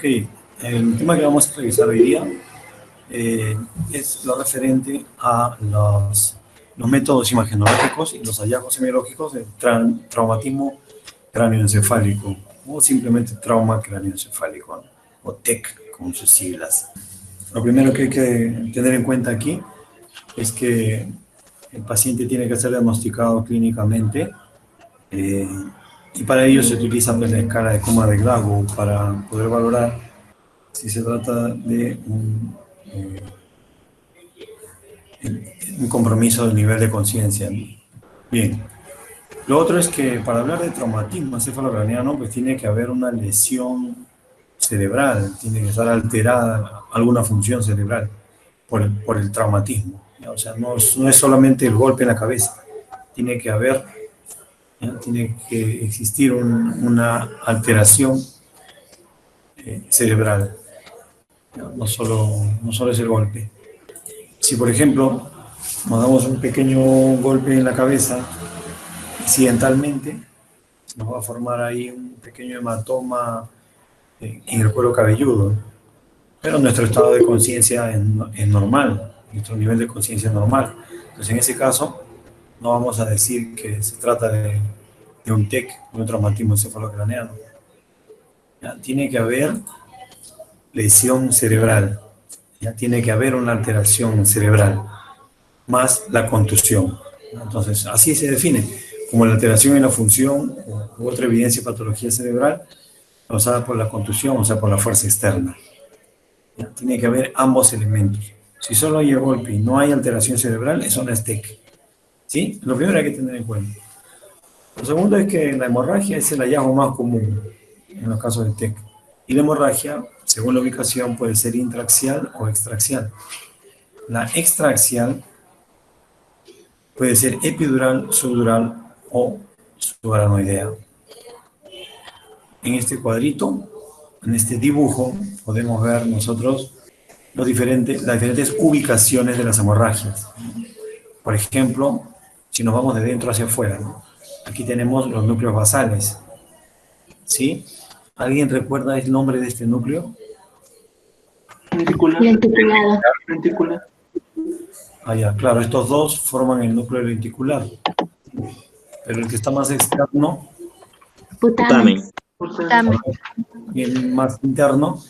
Ok, el tema que vamos a revisar hoy día es lo referente a los métodos imagenológicos y los hallazgos semiológicos del traumatismo cráneoencefálico o simplemente trauma cráneoencefálico, ¿no? O TEC con sus siglas. Lo primero que hay que tener en cuenta aquí es que el paciente tiene que ser diagnosticado clínicamente y para ello se utiliza pues, la escala de coma de Glasgow para poder valorar si se trata de un compromiso del nivel de conciencia. Bien. Lo otro es que para hablar de traumatismo encefalocraneano, pues tiene que haber una lesión cerebral, tiene que estar alterada alguna función cerebral por el traumatismo. ¿Ya? O sea, no es solamente el golpe en la cabeza, tiene que haber, ¿ya? Tiene que existir una alteración cerebral, ¿ya? No solo es el golpe. Si, por ejemplo, nos damos un pequeño golpe en la cabeza, accidentalmente, nos va a formar ahí un pequeño hematoma en el cuero cabelludo, pero nuestro estado de conciencia es normal, nuestro nivel de conciencia es normal. Entonces, en ese caso, no vamos a decir que se trata de un TEC, un traumatismo encefalocraneano. ¿Ya? Tiene que haber lesión cerebral, ya tiene que haber una alteración cerebral, más la contusión. Entonces, así se define, como la alteración en la función u otra evidencia de patología cerebral causada por la contusión, o sea, por la fuerza externa. ¿Ya? Tiene que haber ambos elementos. Si solo hay el golpe y no hay alteración cerebral, eso no es TEC. ¿Sí? Lo primero hay que tener en cuenta. Lo segundo es que la hemorragia es el hallazgo más común en los casos de TEC. Y la hemorragia, según la ubicación, puede ser intraaxial o extraaxial. La extraaxial puede ser epidural, subdural o subaranoidea. En este cuadrito, en este dibujo, podemos ver nosotros las diferentes ubicaciones de las hemorragias. Por ejemplo, si nos vamos de dentro hacia afuera, ¿no? Aquí tenemos los núcleos basales. ¿Sí? ¿Alguien recuerda el nombre de este núcleo? Lenticular. Lenticular. Ah, ya, claro, estos dos forman el núcleo lenticular. Pero el que está más externo, Putamen. y el más interno,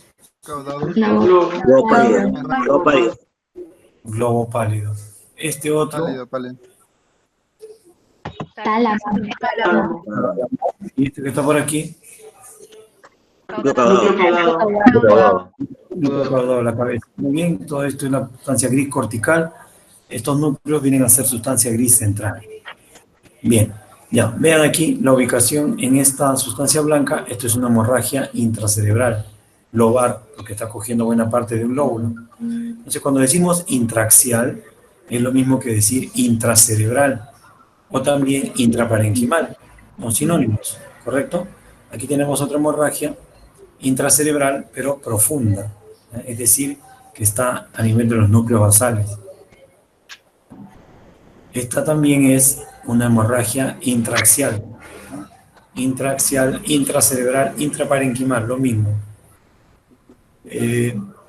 Globo pálido. Globo pálido. globo pálido. Este otro, Tálamo. y este que está por aquí, Núcleo caudado. núcleo caudado de la cabeza. Muy bien, todo esto es una sustancia gris cortical. Estos núcleos vienen a ser sustancia gris central. Bien, ya, vean aquí la ubicación en esta sustancia blanca. Esto es una hemorragia intracerebral, lobar, porque está cogiendo buena parte de un lóbulo. Entonces, cuando decimos intraaxial, es lo mismo que decir intracerebral o también intraparenquimal, son sinónimos, ¿correcto? Aquí tenemos otra hemorragia intracerebral, pero profunda, es decir, que está a nivel de los núcleos basales. Esta también es una hemorragia intraaxial, intracerebral, intraparenquimal, lo mismo.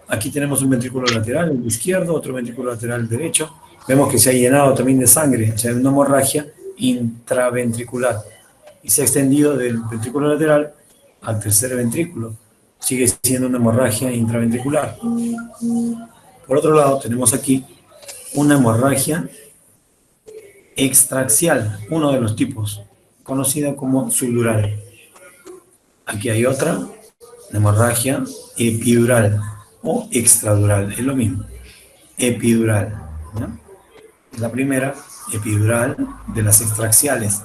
Aquí tenemos un ventrículo lateral, el izquierdo, otro ventrículo lateral derecho. Vemos que se ha llenado también de sangre, o sea, una hemorragia intraventricular. Y se ha extendido del ventrículo lateral al tercer ventrículo. Sigue siendo una hemorragia intraventricular. Por otro lado, tenemos aquí una hemorragia extraaxial, uno de los tipos, conocida como subdural. Aquí hay otra, la hemorragia epidural o extradural, es lo mismo, epidural, ¿no? La primera, epidural, de las extraaxiales,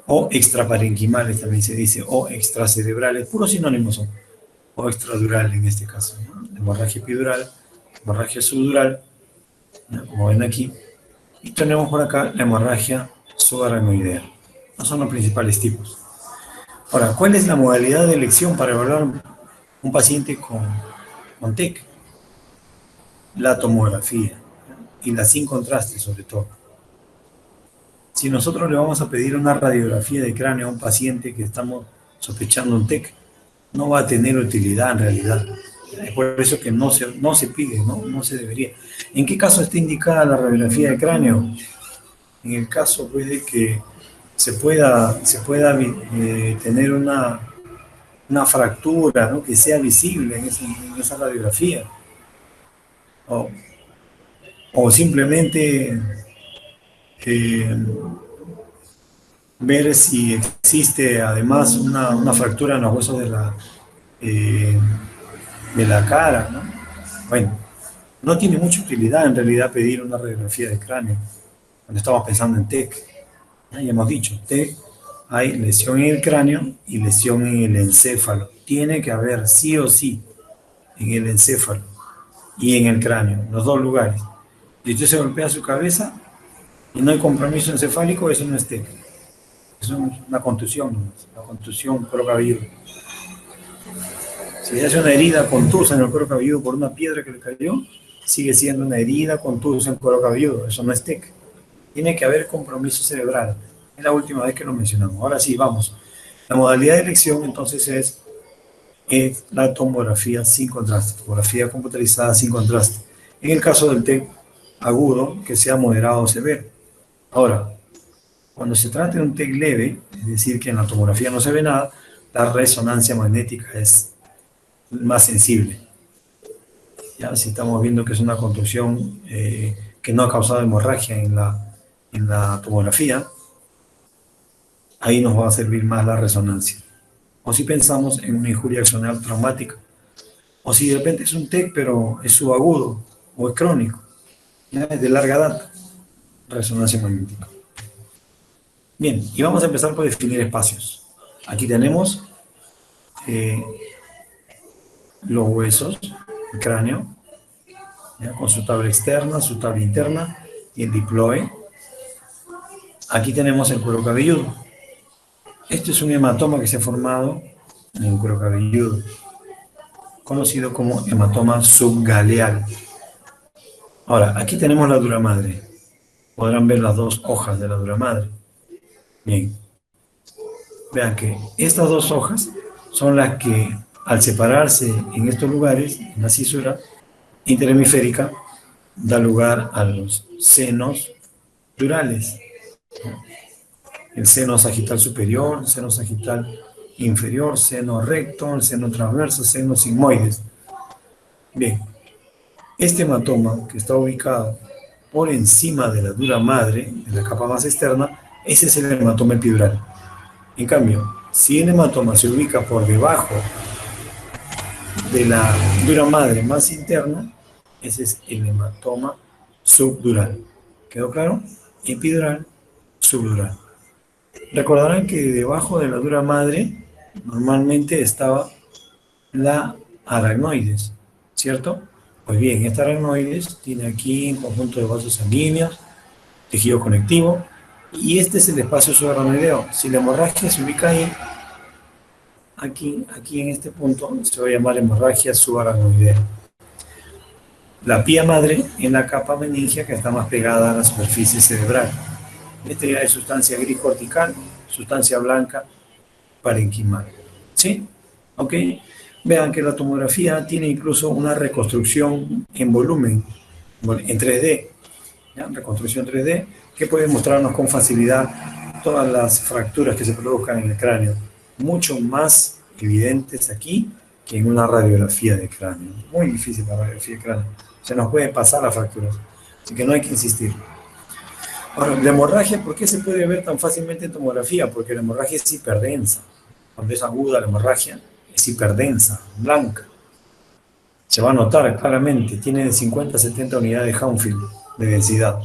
o extraparenquimales también se dice, o extracerebrales, puros sinónimos son, o extradural en este caso, ¿no? La hemorragia epidural, hemorragia subdural, ¿no? Como ven aquí, y tenemos por acá la hemorragia subaranoidea. Esos son los principales tipos. Ahora, ¿cuál es la modalidad de elección para evaluar un paciente con TEC? La tomografía, y la sin contraste sobre todo. Si nosotros le vamos a pedir una radiografía de cráneo a un paciente que estamos sospechando un TEC, no va a tener utilidad en realidad. Es por eso que no se pide, no se debería. ¿En qué caso está indicada la radiografía de cráneo? En el caso pues, de que se pueda tener una fractura, ¿no? Que sea visible en esa radiografía. O simplemente ver si existe además una fractura en los huesos de la cara, ¿no? Bueno, no tiene mucha utilidad en realidad pedir una radiografía de cráneo cuando estamos pensando en TEC. Ya hemos dicho, TEC, hay lesión en el cráneo y lesión en el encéfalo. Tiene que haber sí o sí en el encéfalo y en el cráneo, los dos lugares. Si usted se golpea su cabeza y no hay compromiso encefálico, eso no es TEC. Eso es una contusión cuero cabelludo. Si hace una herida contusa en el cuero cabelludo por una piedra que le cayó, sigue siendo una herida contusa en el cuero cabelludo. Eso no es TEC. Tiene que haber compromiso cerebral. Es la última vez que lo mencionamos. Ahora sí, vamos. La modalidad de elección, entonces, es la tomografía sin contraste, tomografía computarizada sin contraste. En el caso del TEC agudo, que sea moderado o severo. Ahora, cuando se trata de un TEC leve, es decir, que en la tomografía no se ve nada, la resonancia magnética es más sensible. Ya, si estamos viendo que es una contusión que no ha causado hemorragia en la tomografía, ahí nos va a servir más la resonancia. O si pensamos en una injuria axonal traumática, o si de repente es un TEC pero es subagudo o es crónico, ya es de larga data, resonancia magnética. Bien, y vamos a empezar por definir espacios. Aquí tenemos los huesos, el cráneo, ¿ya? Con su tabla externa, su tabla interna y el diploe. Aquí tenemos el cuero cabelludo. Este es un hematoma que se ha formado en el cuero cabelludo, conocido como hematoma subgaleal. Ahora, aquí tenemos la dura madre. Podrán ver las dos hojas de la dura madre. Bien. Vean que estas dos hojas son las que, al separarse en estos lugares, en la cisura interhemisférica, da lugar a los senos durales. El seno sagital superior, el seno sagital inferior, seno recto, el seno transverso, senos sigmoides. Bien, este hematoma que está ubicado por encima de la dura madre, en la capa más externa, ese es el hematoma epidural. En cambio, si el hematoma se ubica por debajo de la dura madre más interna, ese es el hematoma subdural. ¿Quedó claro? Epidural, subdural. Recordarán que debajo de la dura madre normalmente estaba la aracnoides, ¿cierto? Pues bien, esta aracnoides tiene aquí un conjunto de vasos sanguíneos, tejido conectivo, y este es el espacio subaracnoideo. Si la hemorragia se ubica ahí, aquí en este punto, se va a llamar hemorragia subaracnoidea. La pía madre en la capa meningia que está más pegada a la superficie cerebral. Esta ya es sustancia gris cortical, sustancia blanca parenquimal. ¿Sí? ¿Ok? Vean que la tomografía tiene incluso una reconstrucción en volumen, en 3D. ¿Ya? Reconstrucción 3D, que puede mostrarnos con facilidad todas las fracturas que se produzcan en el cráneo. Mucho más evidentes aquí que en una radiografía de cráneo. Muy difícil la radiografía de cráneo. Se nos puede pasar las fracturas. Así que no hay que insistir. Ahora, la hemorragia, ¿por qué se puede ver tan fácilmente en tomografía? Porque la hemorragia es hiperdensa. Cuando es aguda la hemorragia, es hiperdensa, blanca. Se va a notar claramente, tiene de 50 a 70 unidades de Hounsfield de densidad.